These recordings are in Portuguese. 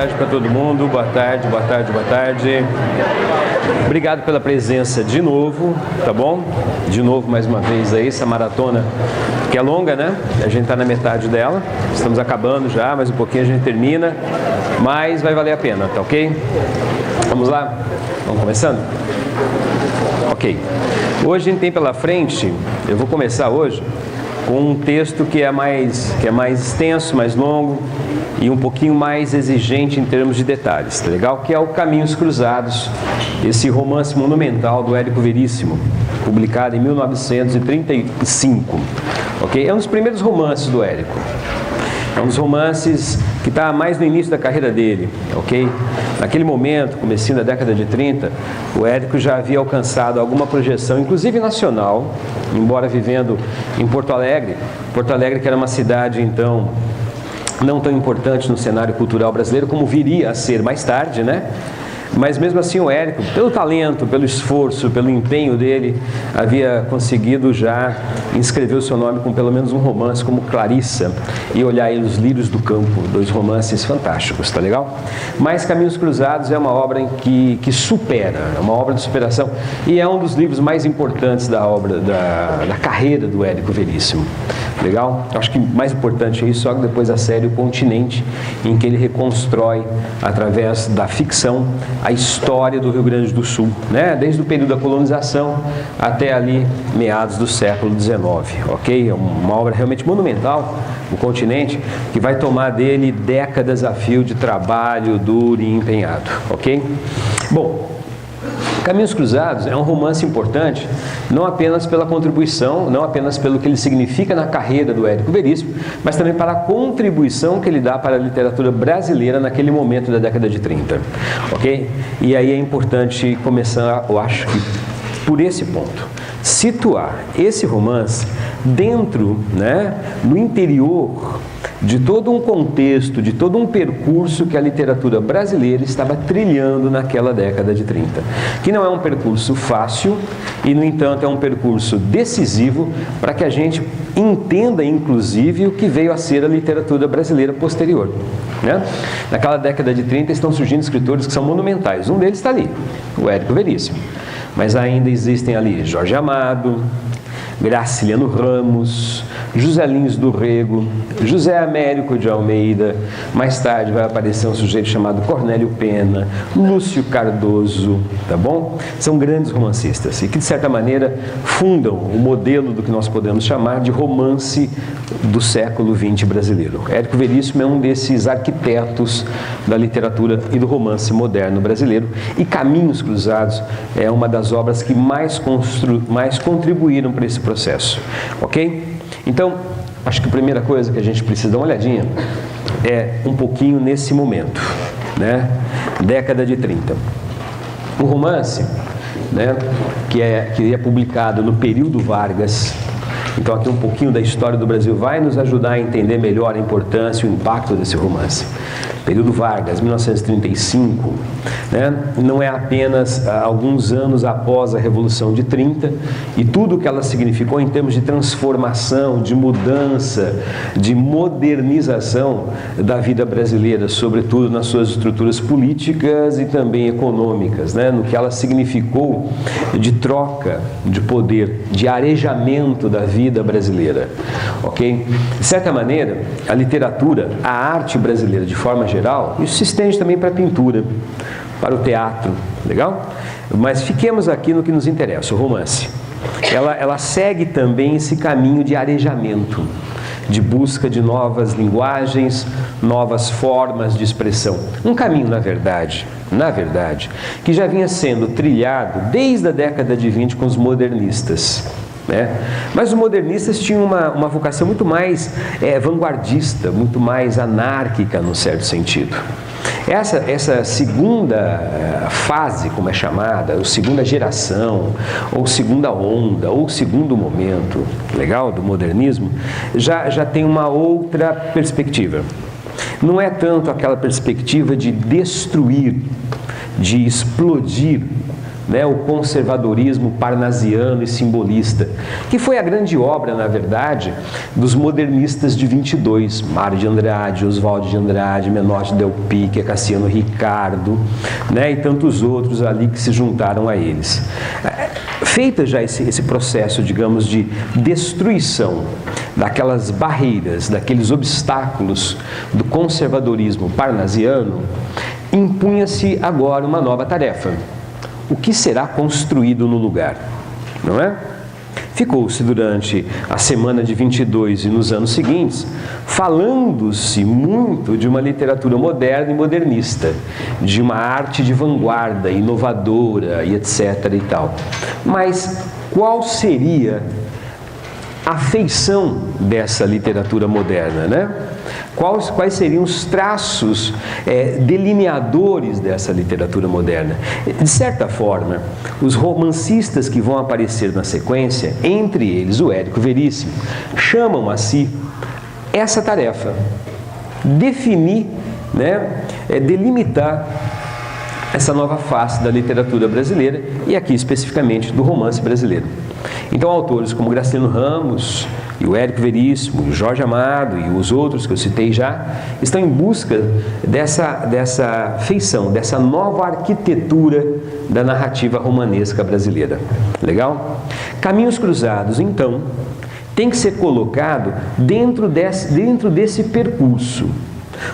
tarde para todo mundo. Boa tarde, boa tarde, boa tarde. Obrigado pela presença de novo, tá bom? De novo, mais uma vez aí, essa maratona que é longa, né? A gente está na metade dela, estamos acabando já, mais um pouquinho a gente termina, mas vai valer a pena, tá ok? Vamos lá? Vamos começando? Ok. Hoje a gente tem pela frente, eu vou começar hoje com um texto que é mais extenso, mais longo e um pouquinho mais exigente em termos de detalhes, tá legal? Que é o Caminhos Cruzados, esse romance monumental do Érico Veríssimo, publicado em 1935, ok? É um dos primeiros romances do Érico. É um dos romances que está mais no início da carreira dele, ok? Naquele momento, comecinho da década de 30, o Érico já havia alcançado alguma projeção, inclusive nacional, embora vivendo em Porto Alegre. Porto Alegre, que era uma cidade, então, não tão importante no cenário cultural brasileiro como viria a ser mais tarde, né? Mas mesmo assim o Érico, pelo talento, pelo esforço, pelo empenho dele, havia conseguido já inscrever o seu nome com pelo menos um romance como Clarissa e Olhar aí os Lírios do Campo, dois romances fantásticos, tá legal? Mas Caminhos Cruzados é uma obra que supera, é uma obra de superação e é um dos livros mais importantes da obra, da carreira do Érico Veríssimo. Legal? Acho que mais importante é isso, só que depois a série O Continente, em que ele reconstrói, através da ficção, a história do Rio Grande do Sul, né? Desde o período da colonização até ali meados do século XIX, ok? É uma obra realmente monumental, O Continente, que vai tomar dele décadas a fio de trabalho duro e empenhado, ok? Bom, Caminhos Cruzados é um romance importante, não apenas pela contribuição, não apenas pelo que ele significa na carreira do Érico Veríssimo, mas também para a contribuição que ele dá para a literatura brasileira naquele momento da década de 30, ok? E aí é importante começar, eu acho que por esse ponto, situar esse romance dentro, né, no interior de todo um contexto, de todo um percurso que a literatura brasileira estava trilhando naquela década de 30. Que não é um percurso fácil e, no entanto, é um percurso decisivo para que a gente entenda, inclusive, o que veio a ser a literatura brasileira posterior, né? Naquela década de 30 estão surgindo escritores que são monumentais. Um deles está ali, o Érico Veríssimo. Mas ainda existem ali Jorge Amado, Graciliano Ramos, José Lins do Rego, José Américo de Almeida, mais tarde vai aparecer um sujeito chamado Cornélio Pena, Lúcio Cardoso, tá bom? São grandes romancistas e que, de certa maneira, fundam o modelo do que nós podemos chamar de romance do século XX brasileiro. Érico Veríssimo é um desses arquitetos da literatura e do romance moderno brasileiro e Caminhos Cruzados é uma das obras que mais contribuíram para esse processo, ok? Então, acho que a primeira coisa que a gente precisa dar uma olhadinha é um pouquinho nesse momento, né? Década de 30. Um romance, né, que é publicado no período Vargas. Então aqui um pouquinho da história do Brasil vai nos ajudar a entender melhor a importância e o impacto desse romance. Período Vargas, 1935, né? Não é apenas alguns anos após a Revolução de 30 e tudo o que ela significou em termos de transformação, de mudança, de modernização da vida brasileira, sobretudo nas suas estruturas políticas e também econômicas, né? No que ela significou de troca de poder, de arejamento da vida brasileira, ok? De certa maneira, a literatura, a arte brasileira de forma geral, isso se estende também para a pintura, para o teatro, legal? Mas fiquemos aqui no que nos interessa, o romance. Ela segue também esse caminho de arejamento, de busca de novas linguagens, novas formas de expressão. Um caminho, na verdade, que já vinha sendo trilhado desde a década de 20 com os modernistas, né? Mas os modernistas tinham uma vocação muito mais vanguardista, muito mais anárquica, num certo sentido. Essa segunda fase, como é chamada, ou segunda geração, ou segunda onda, ou segundo momento, legal, do modernismo, já tem uma outra perspectiva. Não é tanto aquela perspectiva de destruir, de explodir, né, o conservadorismo parnasiano e simbolista, que foi a grande obra, na verdade, dos modernistas de 22, Mário de Andrade, Oswald de Andrade, Menotti Del Pique, Cassiano Ricardo, né, e tantos outros ali que se juntaram a eles. Feita já esse processo, digamos, de destruição daquelas barreiras, daqueles obstáculos do conservadorismo parnasiano, impunha-se agora uma nova tarefa. O que será construído no lugar? Não é? Ficou-se durante a semana de 22 e nos anos seguintes, falando-se muito de uma literatura moderna e modernista, de uma arte de vanguarda, inovadora e etc. e tal. Mas qual seria a feição dessa literatura moderna, né? Quais seriam os traços delineadores dessa literatura moderna? De certa forma, os romancistas que vão aparecer na sequência, entre eles o Érico Veríssimo, chamam a si essa tarefa: definir, né, delimitar essa nova face da literatura brasileira e aqui especificamente do romance brasileiro. Então, autores como Graciliano Ramos e o Érico Veríssimo, o Jorge Amado e os outros que eu citei já, estão em busca dessa feição, dessa nova arquitetura da narrativa romanesca brasileira. Legal? Caminhos Cruzados, então, tem que ser colocado dentro desse percurso,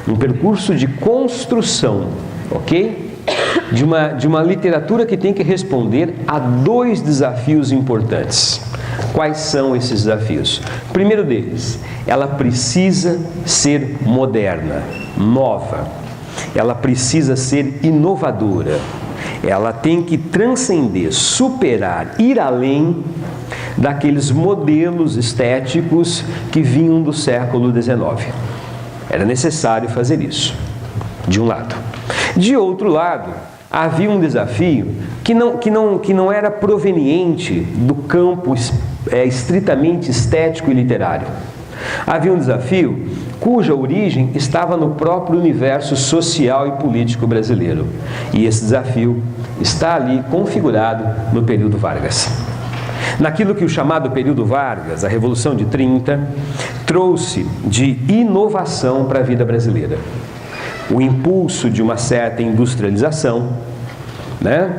um percurso de construção, ok? De uma literatura que tem que responder a dois desafios importantes. Quais são esses desafios? O primeiro deles, ela precisa ser moderna, nova. Ela precisa ser inovadora. Ela tem que transcender, superar, ir além daqueles modelos estéticos que vinham do século XIX. Era necessário fazer isso, de um lado. De outro lado, havia um desafio que não era proveniente do campo estritamente estético e literário. Havia um desafio cuja origem estava no próprio universo social e político brasileiro. E esse desafio está ali configurado no período Vargas. Naquilo que o chamado período Vargas, a Revolução de 30, trouxe de inovação para a vida brasileira. O impulso de uma certa industrialização, né?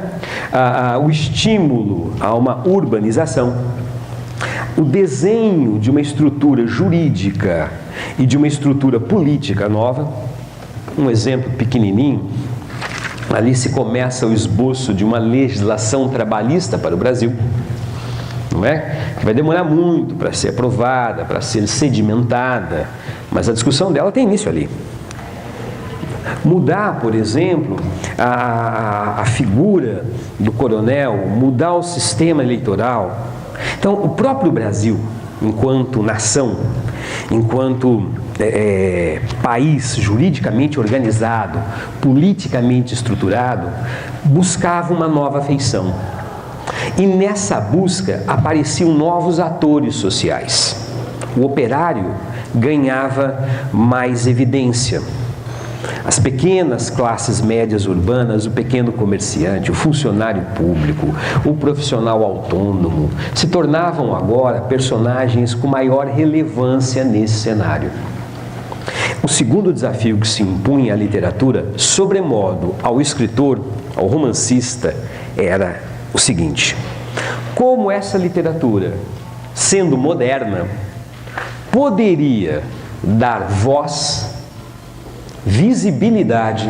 O estímulo a uma urbanização, o desenho de uma estrutura jurídica e de uma estrutura política nova. Um exemplo pequenininho, ali se começa o esboço de uma legislação trabalhista para o Brasil, não é? Que vai demorar muito para ser aprovada, para ser sedimentada, mas a discussão dela tem início ali. Mudar, por exemplo, a figura do coronel, mudar o sistema eleitoral. Então, o próprio Brasil, enquanto nação, enquanto país juridicamente organizado, politicamente estruturado, buscava uma nova feição. E nessa busca apareciam novos atores sociais. O operário ganhava mais evidência. As pequenas classes médias urbanas, o pequeno comerciante, o funcionário público, o profissional autônomo, se tornavam agora personagens com maior relevância nesse cenário. O segundo desafio que se impunha à literatura, sobremodo ao escritor, ao romancista, era o seguinte: como essa literatura, sendo moderna, poderia dar voz, visibilidade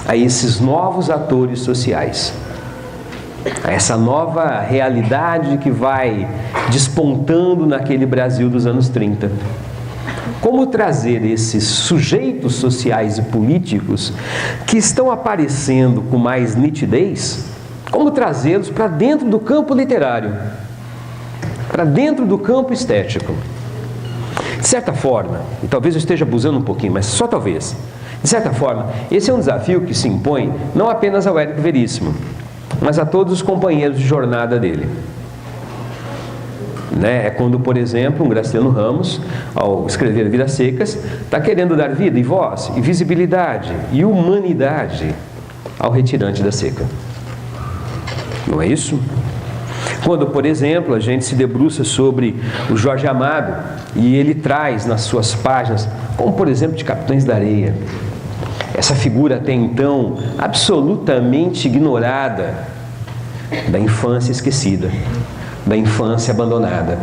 a esses novos atores sociais, a essa nova realidade que vai despontando naquele Brasil dos anos 30. Como trazer esses sujeitos sociais e políticos que estão aparecendo com mais nitidez, como trazê-los para dentro do campo literário, para dentro do campo estético? De certa forma, e talvez eu esteja abusando um pouquinho, mas só talvez, de certa forma, esse é um desafio que se impõe não apenas ao Érico Veríssimo, mas a todos os companheiros de jornada dele. É quando, por exemplo, um Graciliano Ramos, ao escrever Vidas Secas, está querendo dar vida e voz, e visibilidade e humanidade ao retirante da seca. Não é isso? Quando, por exemplo, a gente se debruça sobre o Jorge Amado e ele traz nas suas páginas, como por exemplo de Capitães da Areia, essa figura até então absolutamente ignorada da infância esquecida, da infância abandonada.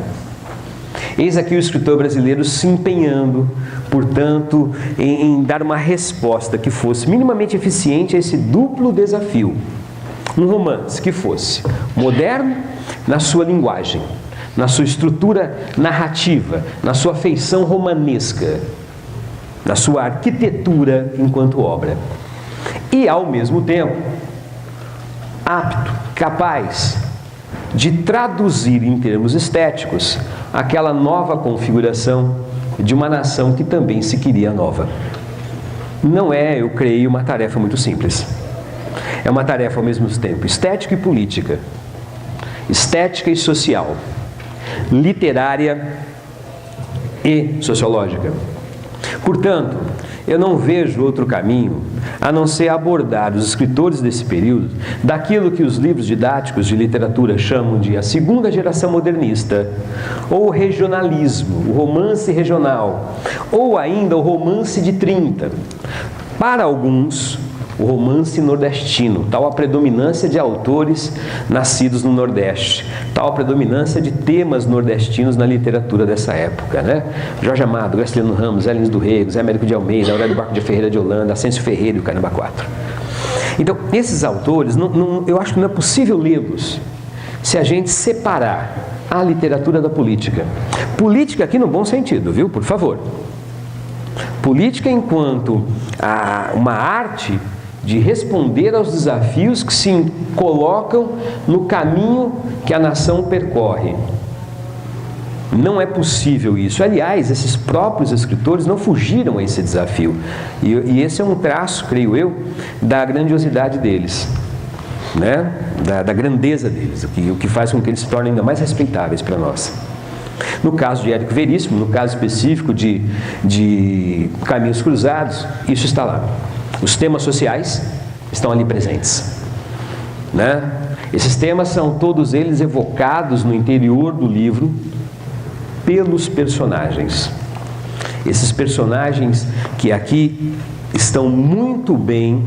Eis aqui o escritor brasileiro se empenhando, portanto, em dar uma resposta que fosse minimamente eficiente a esse duplo desafio. Um romance que fosse moderno na sua linguagem, na sua estrutura narrativa, na sua feição romanesca, na sua arquitetura enquanto obra. E, ao mesmo tempo, apto, capaz de traduzir em termos estéticos aquela nova configuração de uma nação que também se queria nova. Não é, eu creio, uma tarefa muito simples. É uma tarefa ao mesmo tempo estética e política, estética e social, literária e sociológica. Portanto, eu não vejo outro caminho a não ser abordar os escritores desse período daquilo que os livros didáticos de literatura chamam de a segunda geração modernista, ou o regionalismo, o romance regional, ou ainda o romance de 30. Para alguns, o romance nordestino, tal a predominância de autores nascidos no Nordeste, tal a predominância de temas nordestinos na literatura dessa época, né? Jorge Amado, Graciliano Ramos, Zé Lins do Rego, Zé Américo de Almeida, Aurélio Barco de Ferreira de Holanda, Ascencio Ferreira e o Caramba 4. Então, esses autores, eu acho que não é possível lê-los se a gente separar a literatura da política. Política aqui no bom sentido, viu? Por favor. Política enquanto uma arte de responder aos desafios que se colocam no caminho que a nação percorre. Não é possível isso. Aliás, esses próprios escritores não fugiram a esse desafio. E esse é um traço, creio eu, da grandiosidade deles, né? Da grandeza deles, o que faz com que eles se tornem ainda mais respeitáveis para nós. No caso de Érico Veríssimo, no caso específico de Caminhos Cruzados, isso está lá. Os temas sociais estão ali presentes, né? Esses temas são todos eles evocados no interior do livro pelos personagens. Esses personagens que aqui estão muito bem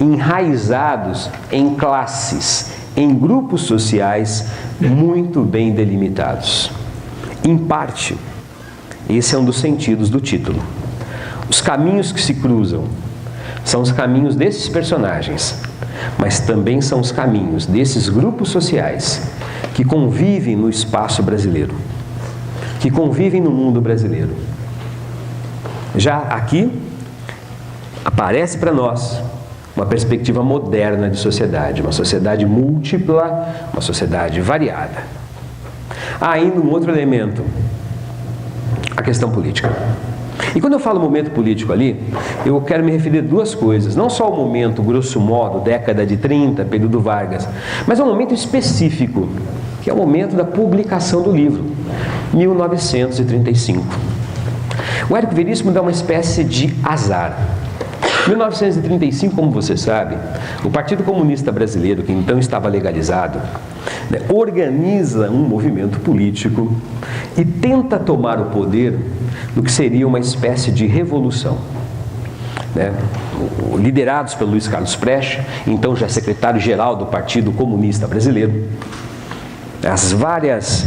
enraizados em classes, em grupos sociais muito bem delimitados. Em parte, esse é um dos sentidos do título. Os caminhos que se cruzam são os caminhos desses personagens, mas também são os caminhos desses grupos sociais que convivem no espaço brasileiro, que convivem no mundo brasileiro. Já aqui aparece para nós uma perspectiva moderna de sociedade, uma sociedade múltipla, uma sociedade variada. Há ainda um outro elemento, a questão política. E quando eu falo momento político ali, eu quero me referir a duas coisas. Não só o momento, grosso modo, década de 30, período Vargas, mas um momento específico, que é o momento da publicação do livro, 1935. O Érico Veríssimo dá uma espécie de azar. 1935, como você sabe, o Partido Comunista Brasileiro, que então estava legalizado, organiza um movimento político e tenta tomar o poder no que seria uma espécie de revolução, liderados pelo Luiz Carlos Prestes, então já secretário-geral do Partido Comunista Brasileiro. As várias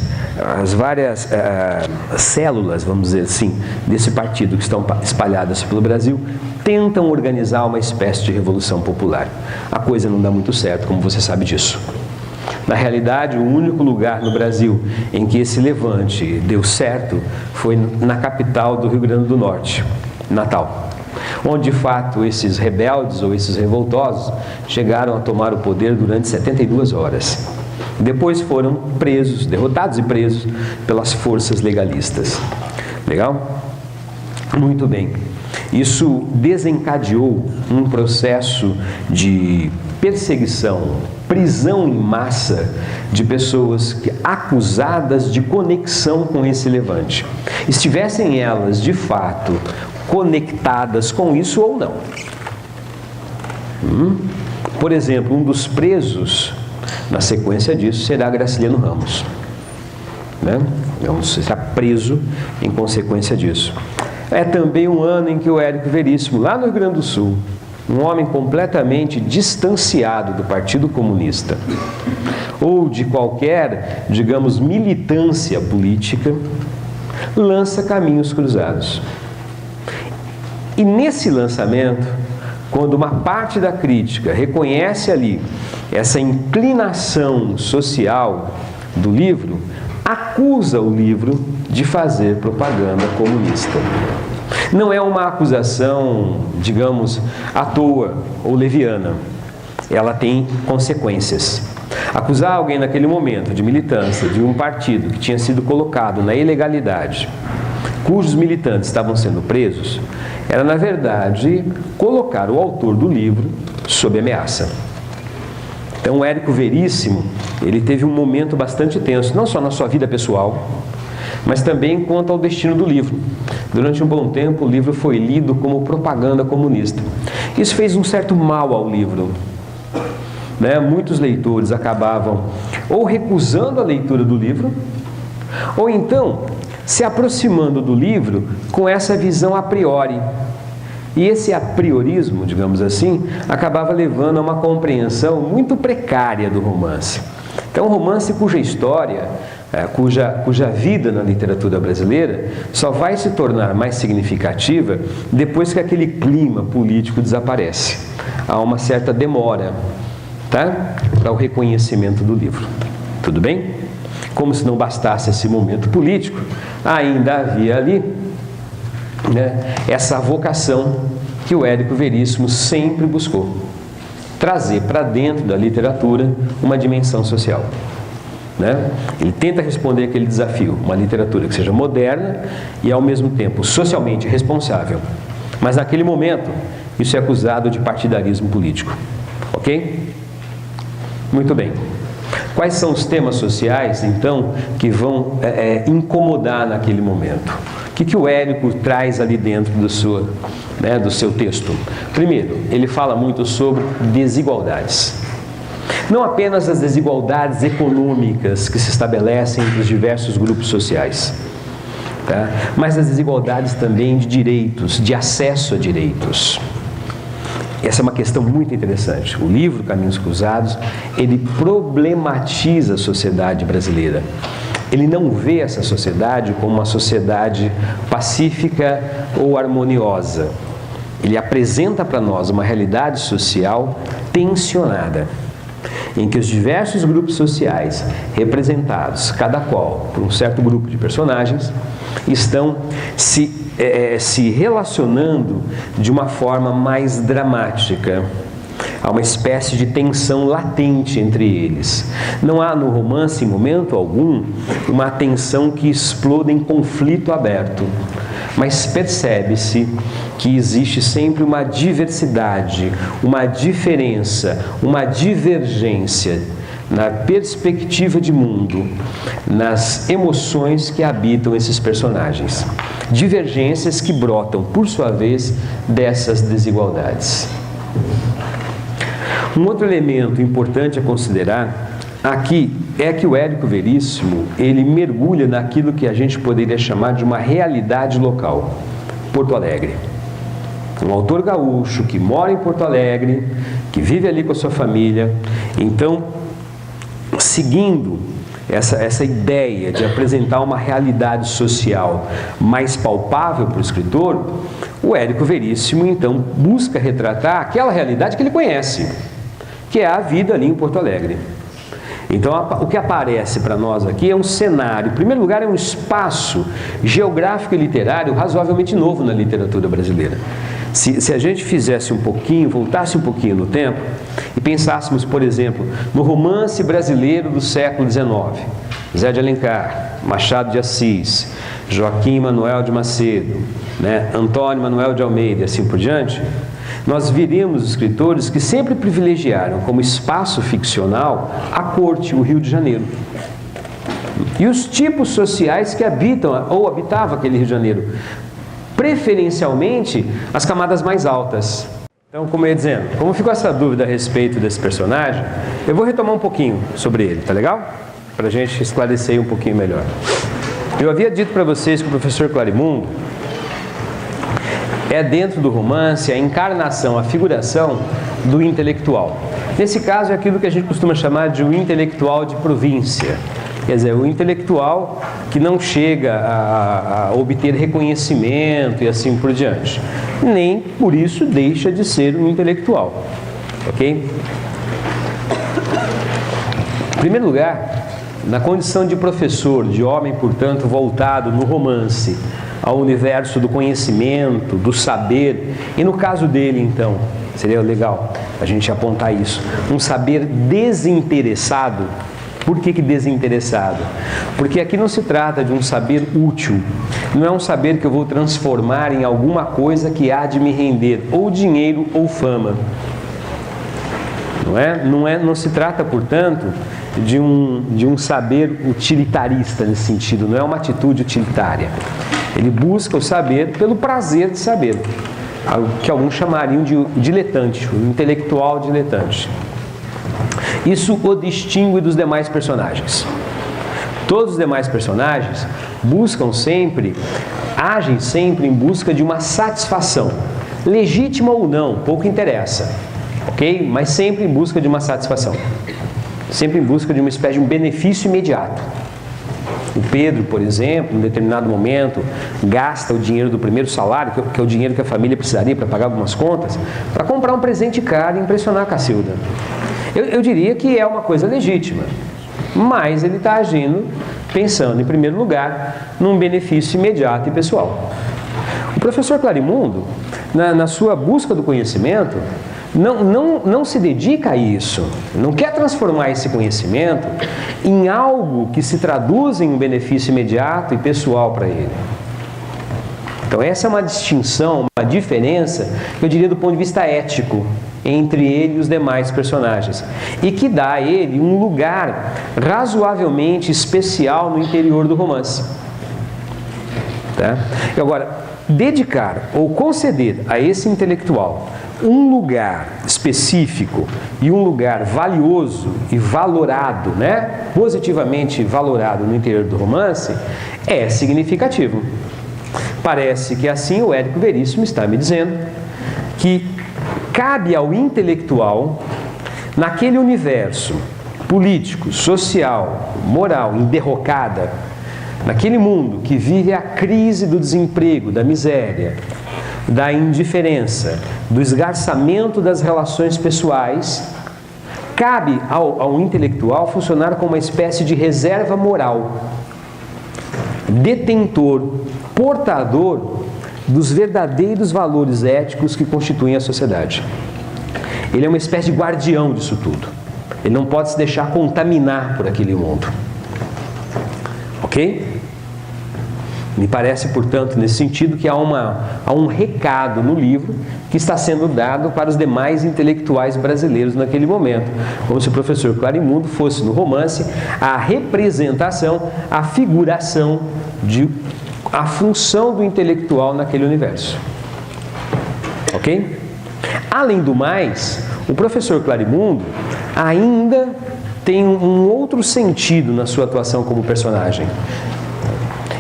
células, vamos dizer assim, desse partido que estão espalhadas pelo Brasil, tentam organizar uma espécie de revolução popular. A coisa não dá muito certo, como você sabe disso. Na realidade, o único lugar no Brasil em que esse levante deu certo foi na capital do Rio Grande do Norte, Natal, onde de fato esses rebeldes ou esses revoltosos chegaram a tomar o poder durante 72 horas. Depois foram presos, derrotados e presos pelas forças legalistas. Legal? Muito bem. Isso desencadeou um processo de perseguição, prisão em massa de pessoas acusadas de conexão com esse levante. Estivessem elas, de fato, conectadas com isso ou não. Por exemplo, um dos presos Na sequência disso, será Graciliano Ramos, né? Será preso em consequência disso. É também um ano em que o Érico Veríssimo, lá no Rio Grande do Sul, um homem completamente distanciado do Partido Comunista ou de qualquer, digamos, militância política, lança Caminhos Cruzados. E nesse lançamento, quando uma parte da crítica reconhece ali essa inclinação social do livro, acusa o livro de fazer propaganda comunista. Não é uma acusação, digamos, à toa ou leviana. Ela tem consequências. Acusar alguém naquele momento de militância de um partido que tinha sido colocado na ilegalidade, cujos militantes estavam sendo presos, era, na verdade, colocar o autor do livro sob ameaça. Então, o Érico Veríssimo, ele teve um momento bastante tenso, não só na sua vida pessoal, mas também quanto ao destino do livro. Durante um bom tempo, o livro foi lido como propaganda comunista. Isso fez um certo mal ao livro, né? Muitos leitores acabavam ou recusando a leitura do livro, ou então se aproximando do livro com essa visão a priori. E esse apriorismo, digamos assim, acabava levando a uma compreensão muito precária do romance. Então, um romance cuja história, cuja vida na literatura brasileira só vai se tornar mais significativa depois que aquele clima político desaparece. Há uma certa demora, tá? Para o reconhecimento do livro. Tudo bem? Como se não bastasse esse momento político, ainda havia ali, né, essa vocação que o Érico Veríssimo sempre buscou: trazer para dentro da literatura uma dimensão social, né? Ele tenta responder aquele desafio, uma literatura que seja moderna e ao mesmo tempo socialmente responsável. Mas naquele momento, isso é acusado de partidarismo político. Ok? Muito bem. Quais são os temas sociais, então, que vão incomodar naquele momento? O que o Érico traz ali dentro do seu texto? Primeiro, ele fala muito sobre desigualdades. Não apenas as desigualdades econômicas que se estabelecem entre os diversos grupos sociais, tá? Mas as desigualdades também de direitos, de acesso a direitos. Essa é uma questão muito interessante. O livro Caminhos Cruzados, ele problematiza a sociedade brasileira. Ele não vê essa sociedade como uma sociedade pacífica ou harmoniosa. Ele apresenta para nós uma realidade social tensionada, em que os diversos grupos sociais, representados, cada qual por um certo grupo de personagens, estão se relacionando de uma forma mais dramática. Há uma espécie de tensão latente entre eles. Não há no romance, em momento algum, uma tensão que exploda em conflito aberto, mas percebe-se que existe sempre uma diversidade, uma diferença, uma divergência na perspectiva de mundo, nas emoções que habitam esses personagens. Divergências que brotam, por sua vez, dessas desigualdades. Um outro elemento importante a considerar aqui é que o Érico Veríssimo, ele mergulha naquilo que a gente poderia chamar de uma realidade local. Porto Alegre. Um autor gaúcho que mora em Porto Alegre, que vive ali com a sua família. Então, seguindo essa ideia de apresentar uma realidade social mais palpável para o escritor, o Érico Veríssimo, então, busca retratar aquela realidade que ele conhece, que é a vida ali em Porto Alegre. Então, o que aparece para nós aqui é um cenário, em primeiro lugar, é um espaço geográfico e literário razoavelmente novo na literatura brasileira. Se a gente fizesse um pouquinho, voltasse um pouquinho no tempo e pensássemos, por exemplo, no romance brasileiro do século XIX, Zé de Alencar, Machado de Assis, Joaquim Manuel de Macedo, né, Antônio Manuel de Almeida e assim por diante, nós veríamos escritores que sempre privilegiaram como espaço ficcional a corte, o Rio de Janeiro. E os tipos sociais que habitam ou habitavam aquele Rio de Janeiro. Preferencialmente as camadas mais altas. Então, como eu ia dizendo, como ficou essa dúvida a respeito desse personagem, eu vou retomar um pouquinho sobre ele, tá legal? Para a gente esclarecer um pouquinho melhor. Eu havia dito para vocês que o professor Clarimundo é, dentro do romance, a encarnação, a figuração do intelectual. Nesse caso, é aquilo que a gente costuma chamar de um intelectual de província. Quer dizer, o intelectual que não chega a obter reconhecimento e assim por diante. Nem por isso deixa de ser um intelectual. Ok? Em primeiro lugar, na condição de professor, de homem, portanto, voltado no romance ao universo do conhecimento, do saber, e no caso dele, então, seria legal a gente apontar isso, um saber desinteressado. Por que desinteressado? Porque aqui não se trata de um saber útil, não é um saber que eu vou transformar em alguma coisa que há de me render ou dinheiro ou fama. Não se trata, portanto, de um saber utilitarista nesse sentido, não é uma atitude utilitária. Ele busca o saber pelo prazer de saber, que alguns chamariam de diletante, o intelectual diletante. Isso o distingue dos demais personagens. Todos os demais personagens agem sempre em busca de uma satisfação, legítima ou não, pouco interessa, ok? Mas sempre em busca de uma satisfação, sempre em busca de uma espécie de um benefício imediato. O Pedro, por exemplo, em determinado momento, gasta o dinheiro do primeiro salário, que é o dinheiro que a família precisaria para pagar algumas contas, para comprar um presente caro e impressionar a Cacilda. Eu diria que é uma coisa legítima, mas ele está agindo pensando, em primeiro lugar, num benefício imediato e pessoal. O professor Clarimundo, na sua busca do conhecimento, não se dedica a isso, não quer transformar esse conhecimento em algo que se traduz em um benefício imediato e pessoal para ele. Então essa é uma distinção, uma diferença, eu diria do ponto de vista ético, entre ele e os demais personagens, e que dá a ele um lugar razoavelmente especial no interior do romance. Tá? E agora, dedicar ou conceder a esse intelectual um lugar específico e um lugar valioso e valorado, positivamente valorado no interior do romance, é significativo. Parece que assim o Érico Veríssimo está me dizendo que cabe ao intelectual, naquele universo político, social, moral, em derrocada, naquele mundo que vive a crise do desemprego, da miséria, da indiferença, do esgarçamento das relações pessoais, cabe ao intelectual funcionar como uma espécie de reserva moral, detentor, portador dos verdadeiros valores éticos que constituem a sociedade. Ele é uma espécie de guardião disso tudo. Ele não pode se deixar contaminar por aquele mundo. Ok? Me parece, portanto, nesse sentido, que há um recado no livro que está sendo dado para os demais intelectuais brasileiros naquele momento. Como se o professor Clarimundo fosse, no romance, a representação, a figuração a função do intelectual naquele universo. Ok? Além do mais, o professor Clarimundo ainda tem um outro sentido na sua atuação como personagem.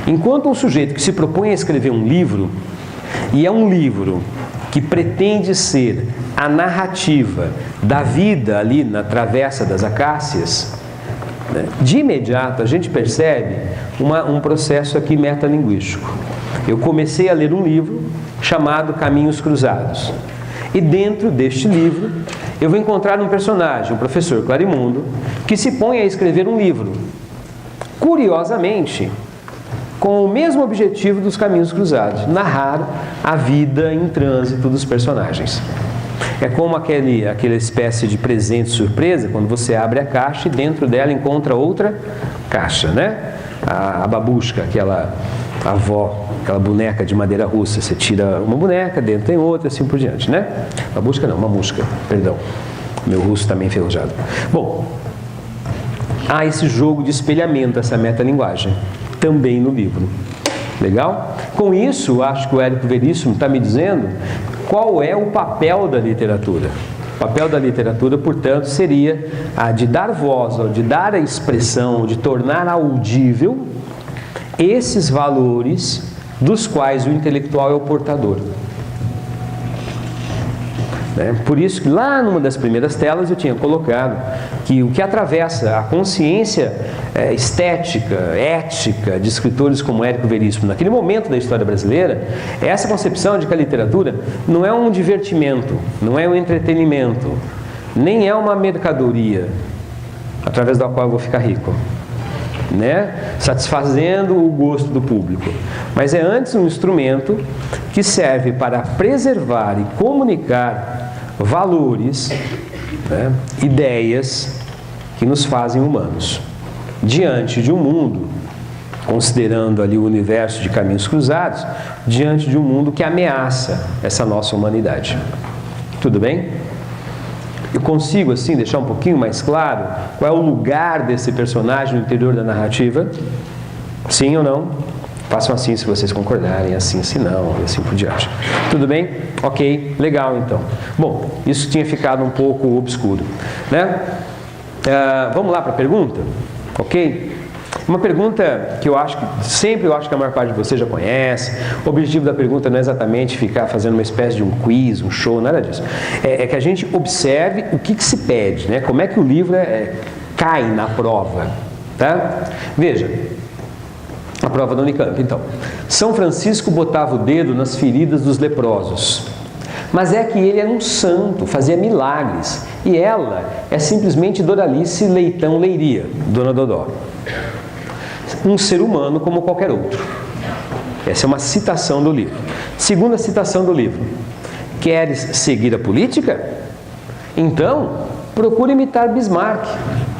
Enquanto um sujeito que se propõe a escrever um livro, e é um livro que pretende ser a narrativa da vida ali na Travessa das Acácias, de imediato a gente percebe um processo aqui metalinguístico. Eu comecei a ler um livro chamado Caminhos Cruzados. E dentro deste livro eu vou encontrar um personagem, o professor Clarimundo, que se põe a escrever um livro. Curiosamente, com o mesmo objetivo dos Caminhos Cruzados, narrar a vida em trânsito dos personagens. É como aquela espécie de presente surpresa, quando você abre a caixa e dentro dela encontra outra caixa, A babushka, aquela avó, aquela boneca de madeira russa. Você tira uma boneca, dentro tem outra, assim por diante, Babushka não, mamushka, perdão. Meu russo está meio enferrujado. Bom, há esse jogo de espelhamento, essa metalinguagem, também no livro. Legal? Com isso, acho que o Érico Veríssimo está me dizendo qual é o papel da literatura? O papel da literatura, portanto, seria a de dar voz, de dar a expressão, de tornar audível esses valores dos quais o intelectual é o portador. Por isso que lá numa das primeiras telas eu tinha colocado que o que atravessa a consciência estética, ética de escritores como Érico Veríssimo naquele momento da história brasileira é essa concepção de que a literatura não é um divertimento, não é um entretenimento, nem é uma mercadoria através da qual eu vou ficar rico, satisfazendo o gosto do público, mas é antes um instrumento que serve para preservar e comunicar valores, ideias que nos fazem humanos diante de um mundo, considerando ali o universo de caminhos cruzados, diante de um mundo que ameaça essa nossa humanidade. Tudo bem? Eu consigo assim deixar um pouquinho mais claro qual é o lugar desse personagem no interior da narrativa? Sim ou não? Façam assim se vocês concordarem, assim se não, e assim por diante. Tudo bem? Ok, legal então. Bom, isso tinha ficado um pouco obscuro, vamos lá para a pergunta? Ok? Uma pergunta que eu acho que a maior parte de vocês já conhece. O objetivo da pergunta não é exatamente ficar fazendo uma espécie de um quiz, um show, nada disso. É que a gente observe o que se pede, como é que o livro cai na prova, tá? Veja, a prova da Unicamp, então. São Francisco botava o dedo nas feridas dos leprosos. Mas é que ele era um santo, fazia milagres. E ela é simplesmente Doralice Leitão Leiria, Dona Dodó. Um ser humano como qualquer outro. Essa é uma citação do livro. Segunda citação do livro. Queres seguir a política? Então, procure imitar Bismarck.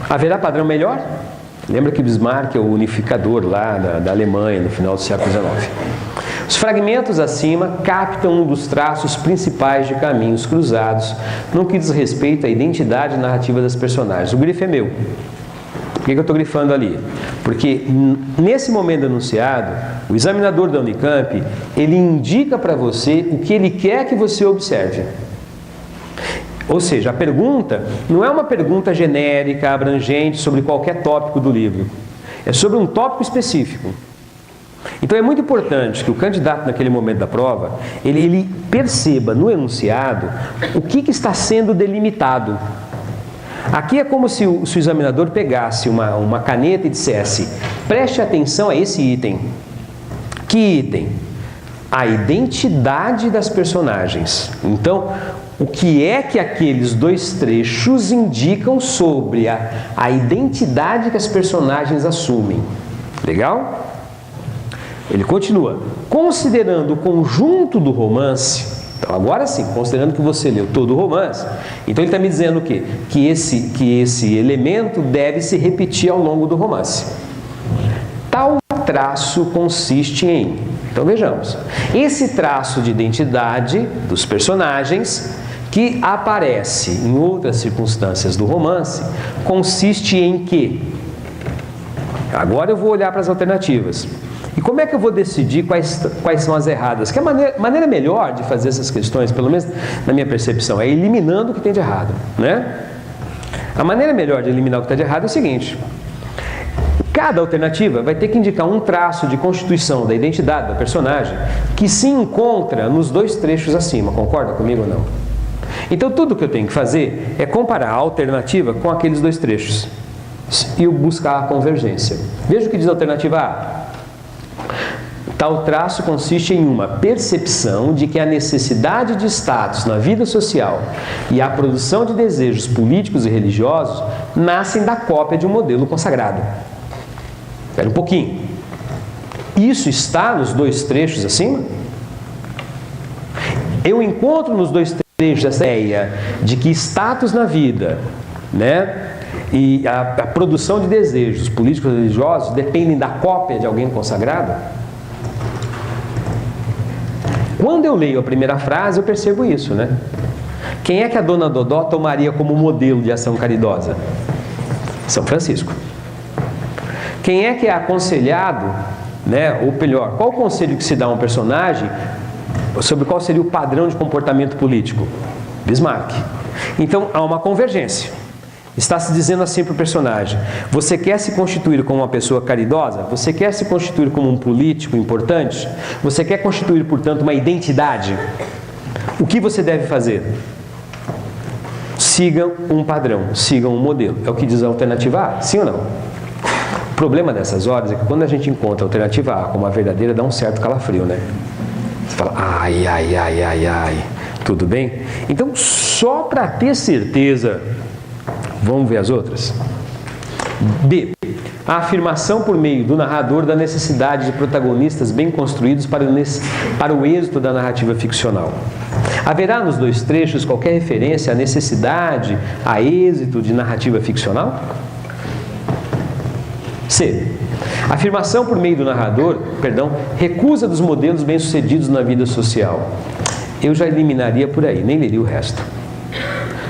Haverá padrão melhor? Lembra que Bismarck é o unificador lá da Alemanha no final do século XIX. Os fragmentos acima captam um dos traços principais de Caminhos Cruzados no que diz respeito à identidade narrativa das personagens. O grifo é meu. Por que eu estou grifando ali? Porque nesse momento anunciado, o examinador da Unicamp, ele indica para você o que ele quer que você observe. Ou seja, a pergunta não é uma pergunta genérica, abrangente, sobre qualquer tópico do livro. É sobre um tópico específico. Então é muito importante que o candidato naquele momento da prova, ele perceba no enunciado o que está sendo delimitado. Aqui é como se o examinador pegasse uma caneta e dissesse: preste atenção a esse item. Que item? A identidade das personagens. Então, o que é que aqueles dois trechos indicam sobre a identidade que as personagens assumem? Legal? Ele continua. Considerando o conjunto do romance, então agora sim, considerando que você leu todo o romance, então ele está me dizendo o quê? Que esse elemento deve se repetir ao longo do romance. Tal traço consiste em... Então vejamos. Esse traço de identidade dos personagens, que aparece em outras circunstâncias do romance, consiste em quê? Agora eu vou olhar para as alternativas. E como é que eu vou decidir quais são as erradas? Que a maneira melhor de fazer essas questões, pelo menos na minha percepção, é eliminando o que tem de errado, A maneira melhor de eliminar o que está de errado é o seguinte: cada alternativa vai ter que indicar um traço de constituição da identidade da personagem que se encontra nos dois trechos acima. Concorda comigo ou não? Então tudo que eu tenho que fazer é comparar a alternativa com aqueles dois trechos e buscar a convergência. Veja o que diz a alternativa A. Tal traço consiste em uma percepção de que a necessidade de status na vida social e a produção de desejos políticos e religiosos nascem da cópia de um modelo consagrado. Espera um pouquinho. Isso está nos dois trechos acima? Eu encontro nos dois trechos essa ideia de que status na vida, e a produção de desejos políticos e religiosos dependem da cópia de alguém consagrado? Quando eu leio a primeira frase, eu percebo isso, Quem é que a Dona Dodó tomaria como modelo de ação caridosa? São Francisco. Quem é que é aconselhado, ou melhor, qual o conselho que se dá a um personagem sobre qual seria o padrão de comportamento político? Bismarck. Então, há uma convergência. Está se dizendo assim para o personagem: você quer se constituir como uma pessoa caridosa? Você quer se constituir como um político importante? Você quer constituir, portanto, uma identidade? O que você deve fazer? Sigam um padrão, sigam um modelo. É o que diz a alternativa A, sim ou não? O problema dessas horas é que quando a gente encontra a alternativa A como a verdadeira, dá um certo calafrio, né? Você fala, ai, tudo bem? Então, só para ter certeza, vamos ver as outras? B. A afirmação por meio do narrador da necessidade de protagonistas bem construídos para o êxito da narrativa ficcional. Haverá nos dois trechos qualquer referência à necessidade, a êxito de narrativa ficcional? C. A afirmação por meio do narrador, recusa dos modelos bem-sucedidos na vida social. Eu já eliminaria por aí, nem leria o resto.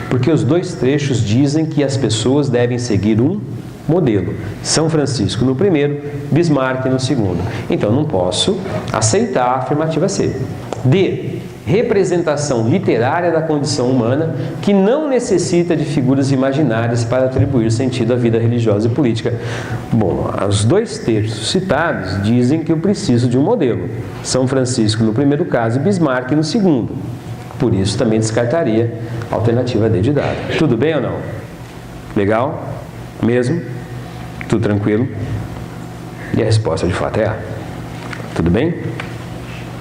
Porque os dois trechos dizem que as pessoas devem seguir um modelo. São Francisco no primeiro, Bismarck no segundo. Então, não posso aceitar a afirmativa C. D. Representação literária da condição humana que não necessita de figuras imaginárias para atribuir sentido à vida religiosa e política. Bom, os dois textos citados dizem que eu preciso de um modelo. São Francisco no primeiro caso e Bismarck no segundo. Por isso, também descartaria a alternativa D de dado. Tudo bem ou não? Legal? Mesmo? Tudo tranquilo? E a resposta de fato é A. Tudo bem?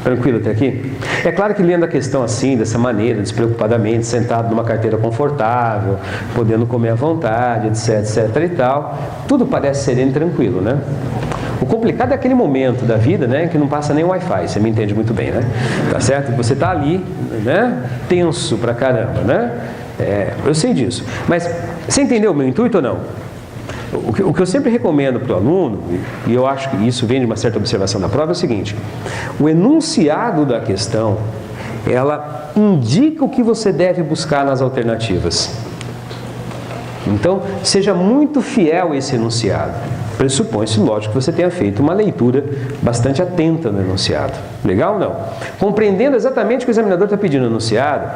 Tranquilo até aqui? É claro que lendo a questão assim, dessa maneira, despreocupadamente, sentado numa carteira confortável, podendo comer à vontade, etc e tal, tudo parece sereno e tranquilo, né? O complicado é aquele momento da vida, né, que não passa nem Wi-Fi, você me entende muito bem, né? Tá certo? Você tá ali, né, tenso pra caramba, né? Eu sei disso. Mas você entendeu o meu intuito ou não? O que eu sempre recomendo para o aluno, e eu acho que isso vem de uma certa observação da prova, é o seguinte: o enunciado da questão, ela indica o que você deve buscar nas alternativas. Então, seja muito fiel a esse enunciado. Pressupõe-se, lógico, que você tenha feito uma leitura bastante atenta no enunciado. Legal ou não? Compreendendo exatamente o que o examinador está pedindo no enunciado,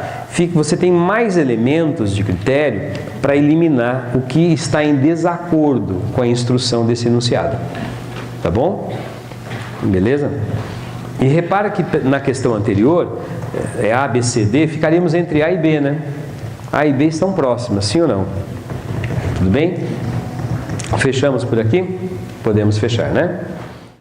você tem mais elementos de critério para eliminar o que está em desacordo com a instrução desse enunciado. Tá bom? Beleza? E repara que na questão anterior, A, B, C, D, ficaríamos entre A e B, né? A e B estão próximas, sim ou não? Tudo bem? Fechamos por aqui? Podemos fechar, né?